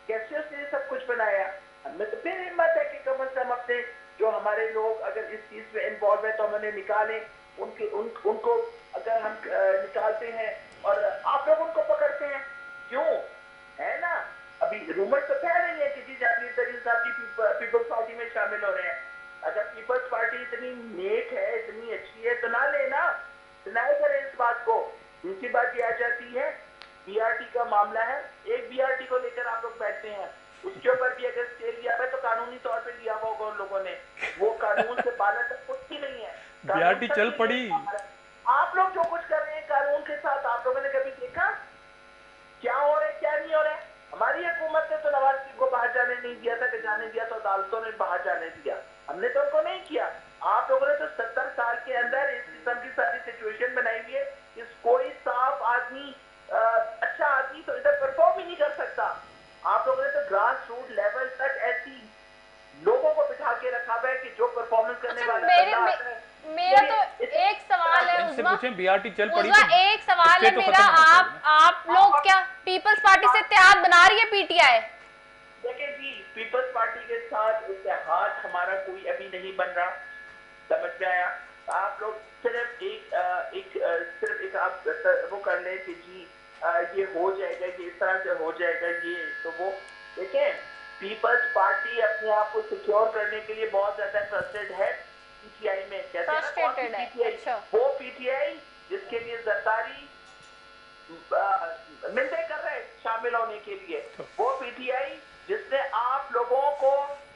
कैसे उसने सब कुछ बनाया? हमें तो फिर हिम्मत है कि कम से कम अपने जो हमारे लोग अगर इस चीज में इन्वॉल्व है तो हम उन्हें निकालें। उनको अगर हम निकालते हैं और आप लोग उनको पकड़ते हैं, क्यों? है ना, अभी रूमर तो कह रही है कि जी जहांगीर तरीन साहब जी पीपल्स पार्टी में शामिल हो रहे हैं। अगर पीपल्स पार्टी इतनी नेक है, इतनी अच्छी है, तो ना लेना, डिनाई करें इस बात को। दूसरी बात ये आ जाती है, बीआरटी का मामला है, एक बीआरटी को लेकर आप लोग बैठते हैं, उसके ऊपर भी अगर स्टे लिया है तो कानूनी तौर पे लिया हुआ होगा उन लोगों ने, वो कानून से बाहर तक कुछ ही नहीं है, बीआरटी चल पड़ी। आप लोग जो कुछ कर रहे हैं कानून के साथ, आप लोगों ने कभी देखा क्या हो रहा है क्या नहीं हो रहा है? हमारी हुकूमत ने तो नवाज शरीफ को बाहर जाने नहीं दिया था, कि जाने दिया तो अदालतों ने बाहर जाने दिया, हमने तो उनको नहीं किया। आप लोगों ने तो 70 साल के अंदर इस किस्म की सारी सिचुएशन बनाई हुई है कि कोई साफ आदमी अच्छा आदमी तो इधर परफॉर्म ही नहीं कर सकता। आप लोगों ने तो ग्रास रूट लेवल तक ऐसी लोगों को बिठा के रखा हुआ है कि जो परफॉर्मेंस करने वाला मेरा तो एक सवाल है उस्मा, बीआरटी चल पड़ी, एक सवाल है मेरा, आप लोग क्या पीपल्स पार्टी से इत्तेहाद बना रही है पीटीआई? देखिए जी, पीपल्स पार्टी के साथ इत्तेहाद हमारा कोई अभी नहीं बन रहा, समझ में आया? आप लोग सिर्फ एक आप वो कर लें कि जी ये हो जाएगा, ये इस तरह से हो जाएगा, ये तो वो देखें, पीपल्स पार्टी अपने आप को सिक्योर करने के लिए बहुत ज्यादा ट्रस्टेड है पीटीआई में। कहते हैं अच्छा। वो पीटीआई जिसके लिए जरदारी मिलते कर रहे शामिल होने के लिए, वो पीटीआई जिसने आप लोगों को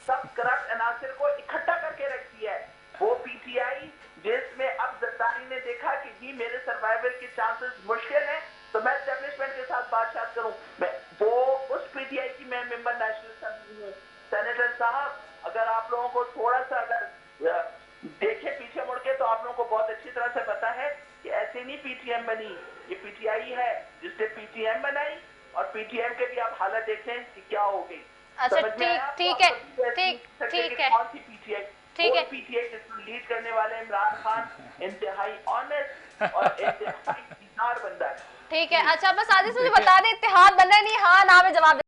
सब करप्ट अनासिर को इकट्ठा करके रख दिया है, वो पीटीआई जिसमें अब जरदारी ने देखा कि जी मेरे सर्वाइवल के चांसेस मुश्किल हैं, तो मैं एस्टेब्लिशमेंट के साथ बातचीत करूं। मैं वो उस पीटीआई की मैं मेंबर नेशनल असेंबली हूं, सेनेटर साहब, अगर आप लोगों को थोड़ा सा अगर देखे पीछे मुड़ के, तो आप लोगों को बहुत अच्छी तरह से पता है कि ऐसे नहीं पीटीएम बनी, ये पीटीआई है जिसने पीटीएम बनाई, और पीटीएम के भी आप हालत देखें कि क्या हो गई। अच्छा, समझ में आया आपको? ठीक है, आपको ठीक है, कौन सी पीटीआई? ठीक है। पीटीआई जिसको लीड करने वाले इमरान खान इंतहाई ऑनेस्ट और इंतहाई दीनदार बंदा है। ठीक है। अच्छा, बस आदित्य मुझे बता दें, इत्तेहाद बन रहा है नहीं? हाँ ना में जवाब